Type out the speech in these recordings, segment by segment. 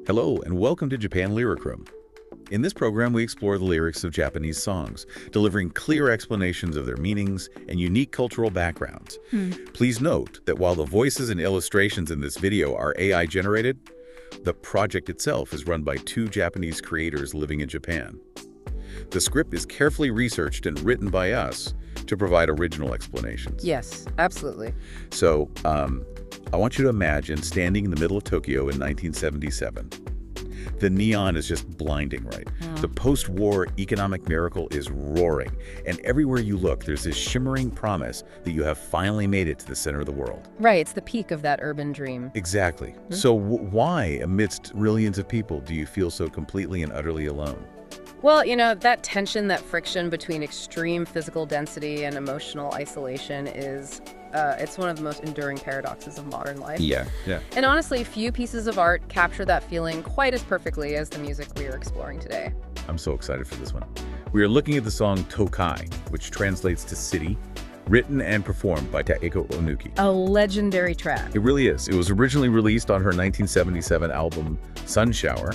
Hello, and welcome to Japan Lyric Room. In this program, we explore the lyrics of Japanese songs, delivering clear explanations of their meanings and unique cultural backgrounds. Please note that while the voices and illustrations in this video are AI-generated, the project itself is run by two Japanese creators living in Japan. The script is carefully researched and written by us to provide original explanations. Yes, absolutely. So, I want you to imagine standing in the middle of Tokyo in 1977. The neon is just blinding, right? The post-war economic miracle is roaring, and everywhere you look, there's this shimmering promise that you have finally made it to the center of the world. Right, it's the peak of that urban dream. Exactly. So why, amidst millions of people, do you feel so completely and utterly alone? Well, that tension, that friction between extreme physical density and emotional isolation is, it's one of the most enduring paradoxes of modern life. Yeah. And honestly, few pieces of art capture that feeling quite as perfectly as the music we are exploring today. I'm so excited for this one. We are looking at the song Tokai, which translates to city, written and performed by Taeko Onuki. A legendary track. It really is. It was originally released on her 1977 album Sun Shower.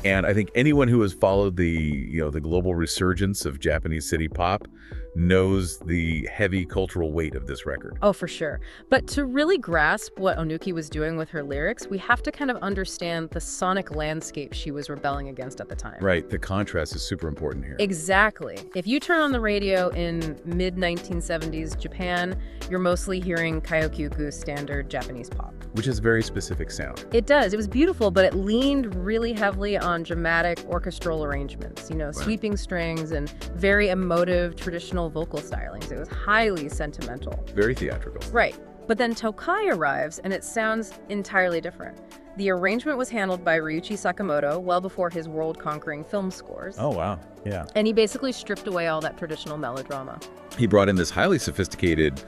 And I think anyone who has followed the global resurgence of Japanese city pop knows the heavy cultural weight of this record. Oh, for sure. But to really grasp what Onuki was doing with her lyrics, we have to kind of understand the sonic landscape she was rebelling against at the time. Right. The contrast is super important here. Exactly. If you turn on the radio in mid-1970s Japan, you're mostly hearing Kyokyuku standard Japanese pop. Which has a very specific sound. It does. It was beautiful, but it leaned really heavily on dramatic orchestral arrangements, sweeping strings and very emotive traditional vocal stylings. It was highly sentimental. Very theatrical. Right. But then Tokai arrives, and it sounds entirely different. The arrangement was handled by Ryuichi Sakamoto well before his world-conquering film scores. Oh, wow. Yeah. And he basically stripped away all that traditional melodrama. He brought in this highly sophisticated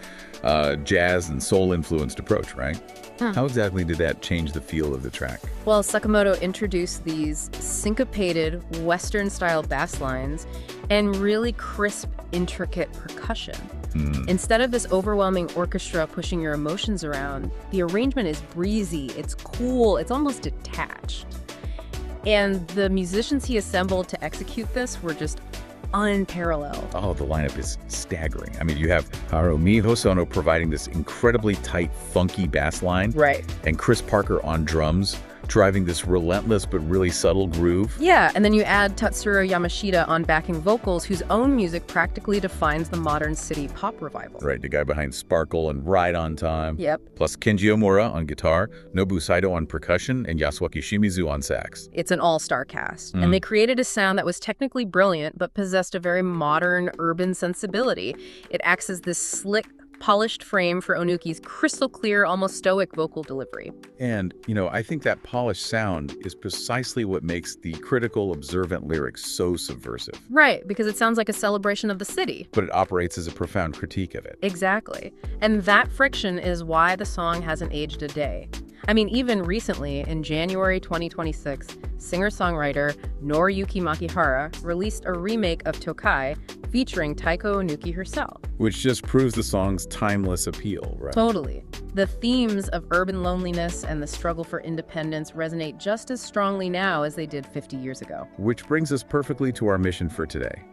jazz and soul-influenced approach, right? How exactly did that change the feel of the track? Well, Sakamoto introduced these syncopated Western-style bass lines and really crisp, intricate percussion. Instead of this overwhelming orchestra pushing your emotions around, the arrangement is breezy, it's cool, it's almost detached. And the musicians he assembled to execute this were just unparalleled. Oh, the lineup is staggering. I mean, you have Harumi Hosono providing this incredibly tight, funky bass line. Right. And Chris Parker on drums, driving this relentless but really subtle groove. Yeah, and then you add Tatsuro Yamashita on backing vocals, whose own music practically defines the modern city pop revival. Right, the guy behind Sparkle and Ride on Time. Yep. Plus Kenji Omura on guitar, Nobu Saito on percussion, and Yasuaki Shimizu on sax. It's an all-star cast, and they created a sound that was technically brilliant, but possessed a very modern, urban sensibility. It acts as this slick, polished frame for Onuki's crystal clear, almost stoic vocal delivery. And, I think that polished sound is precisely what makes the critical, observant lyrics so subversive. Right, because it sounds like a celebration of the city. But it operates as a profound critique of it. Exactly. And that friction is why the song hasn't aged a day. I mean, even recently, in January 2026, singer-songwriter Noriyuki Makihara released a remake of Tokai featuring Taeko Onuki herself. Which just proves the song's timeless appeal, right? Totally. The themes of urban loneliness and the struggle for independence resonate just as strongly now as they did 50 years ago. Which brings us perfectly to our mission for today.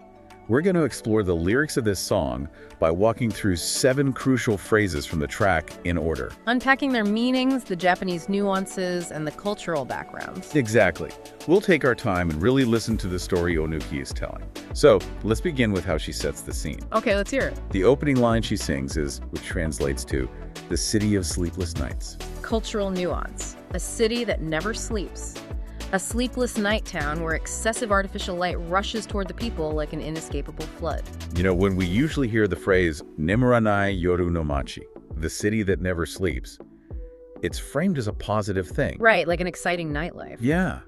We're going to explore the lyrics of this song by walking through 7 crucial phrases from the track in order. Unpacking their meanings, the Japanese nuances, and the cultural backgrounds. Exactly. We'll take our time and really listen to the story Onuki is telling. So, let's begin with how she sets the scene. Okay, let's hear it. The opening line she sings is, which translates to, the city of sleepless nights. Cultural nuance. A city that never sleeps. A sleepless night town where excessive artificial light rushes toward the people like an inescapable flood. When we usually hear the phrase, Nemuranai Yoru no Machi, the city that never sleeps, it's framed as a positive thing. Right, like an exciting nightlife. Yeah,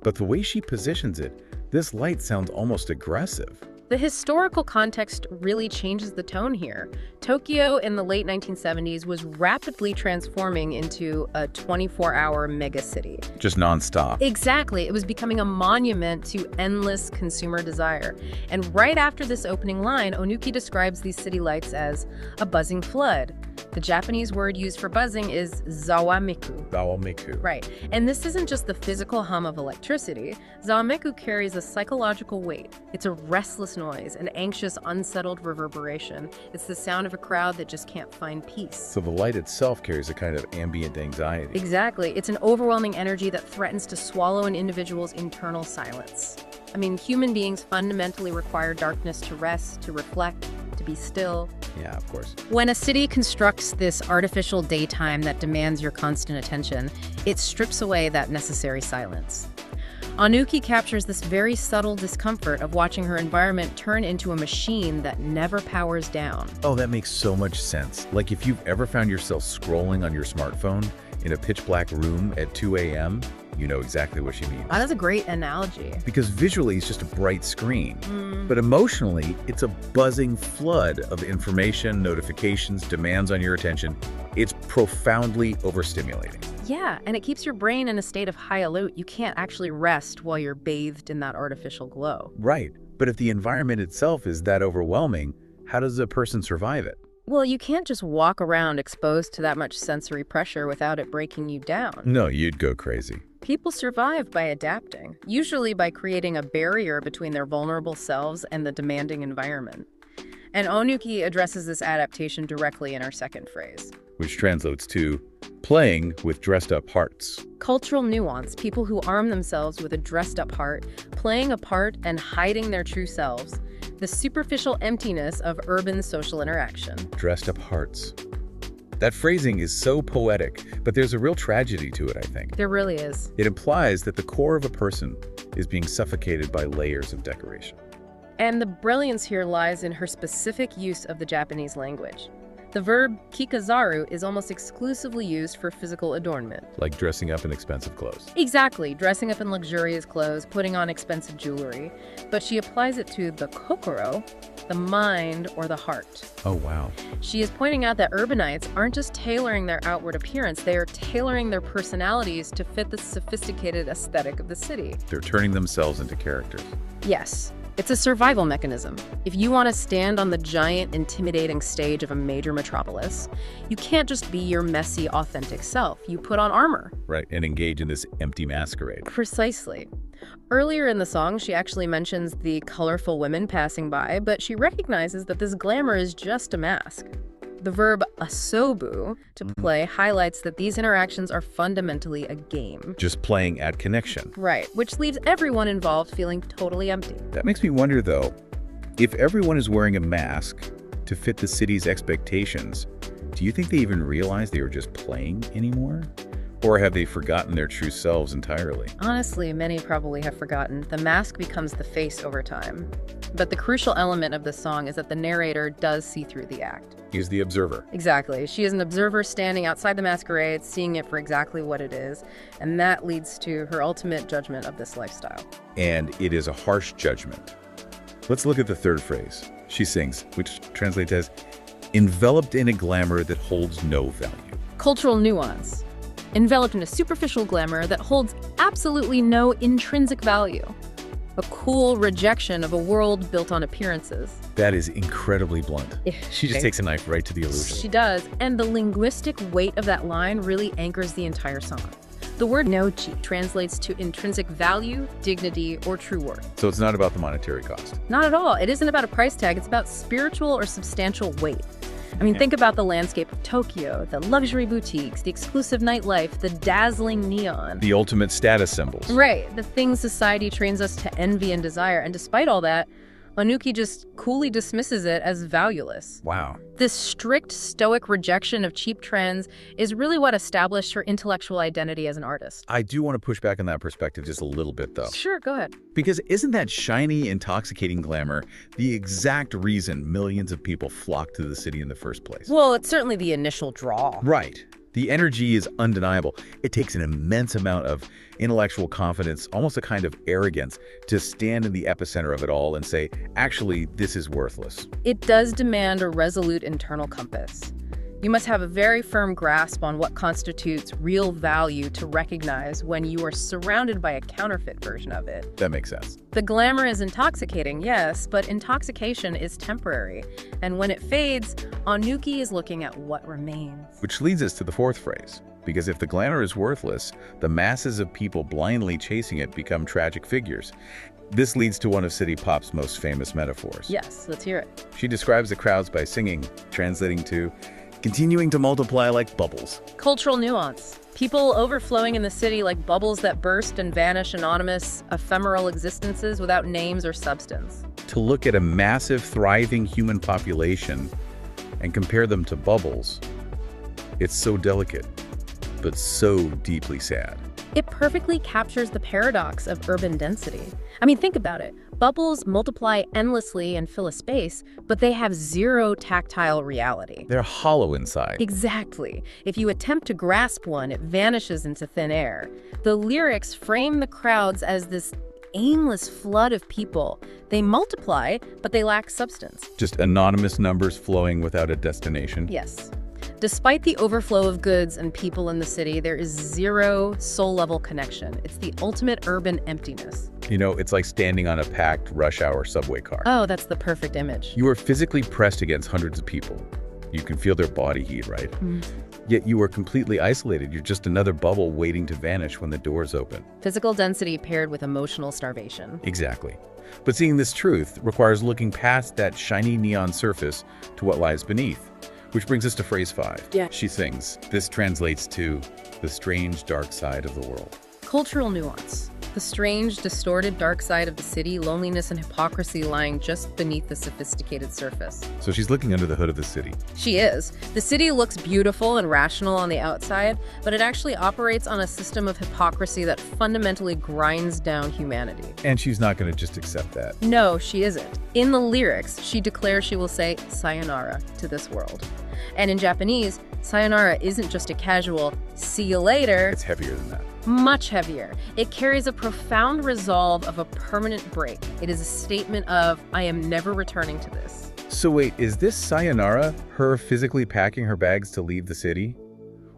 but the way she positions it, this light sounds almost aggressive. The historical context really changes the tone here. Tokyo in the late 1970s was rapidly transforming into a 24-hour megacity. Just nonstop. Exactly. It was becoming a monument to endless consumer desire. And right after this opening line, Onuki describes these city lights as a buzzing flood. The Japanese word used for buzzing is zawamiku. Zawamiku. Right. And this isn't just the physical hum of electricity. Zawamiku carries a psychological weight. It's a restless noise, an anxious, unsettled reverberation. It's the sound of a crowd that just can't find peace. So the light itself carries a kind of ambient anxiety. Exactly. It's an overwhelming energy that threatens to swallow an individual's internal silence. I mean, human beings fundamentally require darkness to rest, to reflect, to be still. Yeah, of course. When a city constructs this artificial daytime that demands your constant attention, it strips away that necessary silence. Onuki captures this very subtle discomfort of watching her environment turn into a machine that never powers down. Oh, that makes so much sense. Like if you've ever found yourself scrolling on your smartphone in a pitch black room at 2 a.m., you know exactly what she means. Oh, that's a great analogy. Because visually, it's just a bright screen. But emotionally, it's a buzzing flood of information, notifications, demands on your attention. It's profoundly overstimulating. Yeah, and it keeps your brain in a state of high alert. You can't actually rest while you're bathed in that artificial glow. Right. But if the environment itself is that overwhelming, how does a person survive it? Well, you can't just walk around exposed to that much sensory pressure without it breaking you down. No, you'd go crazy. People survive by adapting, usually by creating a barrier between their vulnerable selves and the demanding environment. And Onuki addresses this adaptation directly in her second phrase, Which translates to playing with dressed-up hearts. cultural nuance, people who arm themselves with a dressed-up heart, playing a part and hiding their true selves, the superficial emptiness of urban social interaction. Dressed-up hearts. That phrasing is so poetic, but there's a real tragedy to it, I think. There really is. It implies that the core of a person is being suffocated by layers of decoration. And the brilliance here lies in her specific use of the Japanese language. The verb kikazaru is almost exclusively used for physical adornment. Like dressing up in expensive clothes. Exactly, dressing up in luxurious clothes, putting on expensive jewelry. But she applies it to the kokoro, the mind, or the heart. Oh, wow. She is pointing out that urbanites aren't just tailoring their outward appearance, they are tailoring their personalities to fit the sophisticated aesthetic of the city. They're turning themselves into characters. Yes. It's a survival mechanism. If you want to stand on the giant, intimidating stage of a major metropolis, you can't just be your messy, authentic self. You put on armor. Right, and engage in this empty masquerade. Precisely. Earlier in the song, she actually mentions the colorful women passing by, but she recognizes that this glamour is just a mask. The verb asobu, to play, highlights that these interactions are fundamentally a game. Just playing at connection. Right, which leaves everyone involved feeling totally empty. That makes me wonder, though, if everyone is wearing a mask to fit the city's expectations, do you think they even realize they were just playing anymore? Or have they forgotten their true selves entirely? Honestly, many probably have forgotten. The mask becomes the face over time. But the crucial element of this song is that the narrator does see through the act. He's the observer. Exactly. She is an observer standing outside the masquerade, seeing it for exactly what it is. And that leads to her ultimate judgment of this lifestyle. And it is a harsh judgment. Let's look at the third phrase. She sings, which translates as, enveloped in a glamour that holds no value. Cultural nuance. Enveloped in a superficial glamour that holds absolutely no intrinsic value. A cool rejection of a world built on appearances. That is incredibly blunt. Yeah. She just takes a knife right to the illusion. She does, and the linguistic weight of that line really anchors the entire song. The word nochi translates to intrinsic value, dignity, or true worth. So it's not about the monetary cost. Not at all. It isn't about a price tag. It's about spiritual or substantial weight. I mean, think about the landscape of Tokyo, the luxury boutiques, the exclusive nightlife, the dazzling neon. The ultimate status symbols. Right, the things society trains us to envy and desire. And despite all that, Onuki just coolly dismisses it as valueless. Wow. This strict, stoic rejection of cheap trends is really what established her intellectual identity as an artist. I do want to push back on that perspective just a little bit, though. Sure, go ahead. Because isn't that shiny, intoxicating glamour the exact reason millions of people flock to the city in the first place? Well, it's certainly the initial draw. Right. The energy is undeniable. It takes an immense amount of intellectual confidence, almost a kind of arrogance, to stand in the epicenter of it all and say, actually, this is worthless. It does demand a resolute internal compass. You must have a very firm grasp on what constitutes real value to recognize when you are surrounded by a counterfeit version of it. That makes sense. The glamour is intoxicating, yes, but intoxication is temporary. And when it fades, Onuki is looking at what remains. Which leads us to the fourth phrase. Because if the glamour is worthless, the masses of people blindly chasing it become tragic figures. This leads to one of city pop's most famous metaphors. Yes, let's hear it. She describes the crowds by singing, translating to, continuing to multiply like bubbles. Cultural nuance. People overflowing in the city like bubbles that burst and vanish, anonymous, ephemeral existences without names or substance. To look at a massive, thriving human population and compare them to bubbles, it's so delicate, but so deeply sad. It perfectly captures the paradox of urban density. I mean, think about it. Bubbles multiply endlessly and fill a space, but they have zero tactile reality. They're hollow inside. Exactly. If you attempt to grasp one, it vanishes into thin air. The lyrics frame the crowds as this aimless flood of people. They multiply, but they lack substance. Just anonymous numbers flowing without a destination. Yes. Despite the overflow of goods and people in the city, there is zero soul-level connection. It's the ultimate urban emptiness. You know, it's like standing on a packed rush hour subway car. Oh, that's the perfect image. You are physically pressed against hundreds of people. You can feel their body heat, right? Yet you are completely isolated. You're just another bubble waiting to vanish when the doors open. Physical density paired with emotional starvation. Exactly. But seeing this truth requires looking past that shiny neon surface to what lies beneath. Which brings us to phrase 5. Yeah. She sings. This translates to the strange dark side of the world. Cultural nuance. The strange, distorted dark side of the city, loneliness and hypocrisy lying just beneath the sophisticated surface. So she's looking under the hood of the city. She is. The city looks beautiful and rational on the outside, but it actually operates on a system of hypocrisy that fundamentally grinds down humanity. And she's not going to just accept that. No, she isn't. In the lyrics, she declares she will say sayonara to this world. And in Japanese, sayonara isn't just a casual see you later. It's heavier than that. Much heavier. It carries a profound resolve of a permanent break. It is a statement of, I am never returning to this. So wait, is this sayonara her physically packing her bags to leave the city?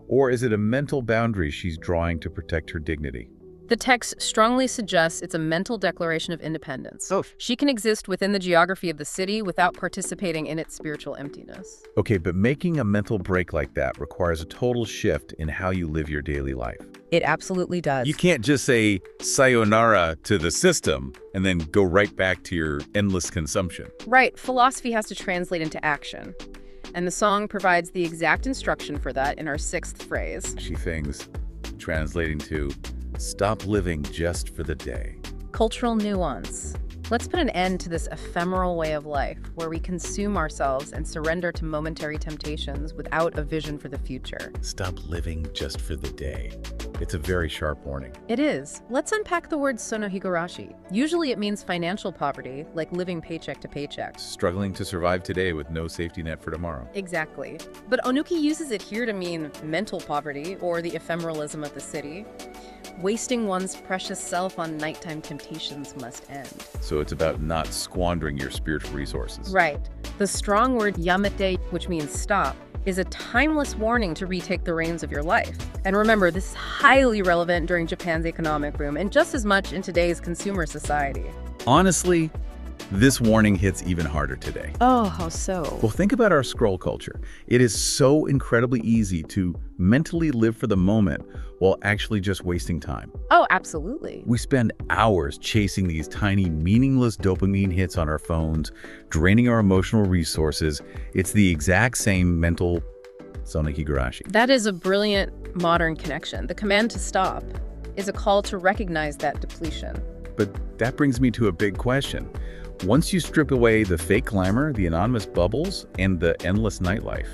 Or is it a mental boundary she's drawing to protect her dignity? The text strongly suggests it's a mental declaration of independence. Oh. She can exist within the geography of the city without participating in its spiritual emptiness. Okay, but making a mental break like that requires a total shift in how you live your daily life. It absolutely does. You can't just say sayonara to the system and then go right back to your endless consumption. Right. Philosophy has to translate into action. And the song provides the exact instruction for that in our 6th phrase. She sings, translating to, stop living just for the day. Cultural nuance. Let's put an end to this ephemeral way of life where we consume ourselves and surrender to momentary temptations without a vision for the future. Stop living just for the day. It's a very sharp warning. It is. Let's unpack the word sonohigurashi. Usually it means financial poverty, like living paycheck to paycheck. Struggling to survive today with no safety net for tomorrow. Exactly. But Onuki uses it here to mean mental poverty or the ephemeralism of the city. Wasting one's precious self on nighttime temptations must end. So it's about not squandering your spiritual resources. Right. The strong word yamete, which means stop, is a timeless warning to retake the reins of your life. And remember, this is highly relevant during Japan's economic boom and just as much in today's consumer society. Honestly, this warning hits even harder today. Oh, how so? Well, think about our scroll culture. It is so incredibly easy to mentally live for the moment while actually just wasting time. Oh, absolutely. We spend hours chasing these tiny, meaningless dopamine hits on our phones, draining our emotional resources. It's the exact same mental sonohigurashi. That is a brilliant modern connection. The command to stop is a call to recognize that depletion. But that brings me to a big question. Once you strip away the fake glamour, the anonymous bubbles, and the endless nightlife,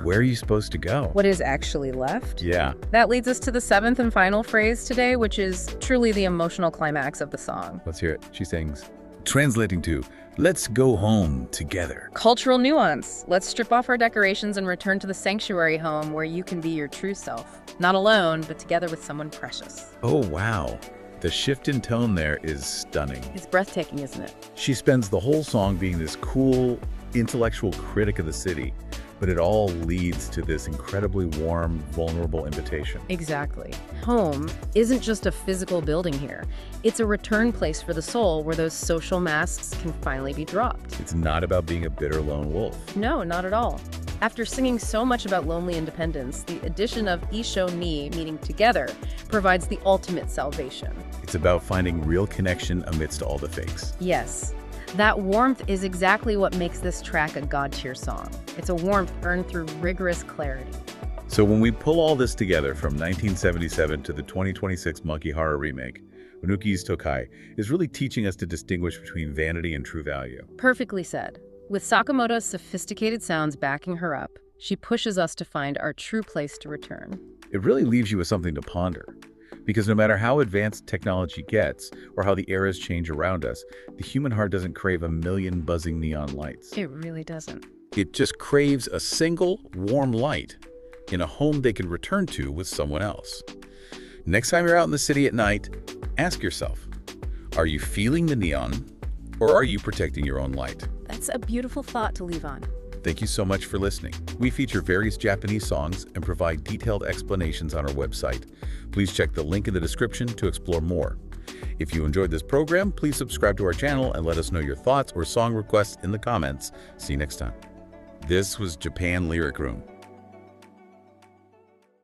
where are you supposed to go? What is actually left? Yeah. That leads us to the 7th and final phrase today, which is truly the emotional climax of the song. Let's hear it. She sings, translating to, let's go home together. Cultural nuance. Let's strip off our decorations and return to the sanctuary home where you can be your true self. Not alone, but together with someone precious. Oh, wow. The shift in tone there is stunning. It's breathtaking, isn't it? She spends the whole song being this cool, intellectual critic of the city, But it all leads to this incredibly warm, vulnerable invitation. Exactly. Home isn't just a physical building here. It's a return place for the soul where those social masks can finally be dropped. It's not about being a bitter lone wolf. No, not at all. After singing so much about lonely independence, the addition of Isho ni, meaning together, provides the ultimate salvation. It's about finding real connection amidst all the fakes. Yes. That warmth is exactly what makes this track a god-tier song. It's a warmth earned through rigorous clarity. So when we pull all this together from 1977 to the 2026 Makihara remake, Onuki's Tokai is really teaching us to distinguish between vanity and true value. Perfectly said. With Sakamoto's sophisticated sounds backing her up, she pushes us to find our true place to return. It really leaves you with something to ponder. Because no matter how advanced technology gets, or how the eras change around us, the human heart doesn't crave a million buzzing neon lights. It really doesn't. It just craves a single, warm light in a home they can return to with someone else. Next time you're out in the city at night, ask yourself, are you feeling the neon, or are you protecting your own light? That's a beautiful thought to leave on. Thank you so much for listening. We feature various Japanese songs and provide detailed explanations on our website. Please check the link in the description to explore more. If you enjoyed this program, please subscribe to our channel and let us know your thoughts or song requests in the comments. See you next time. This was Japan Lyric Room.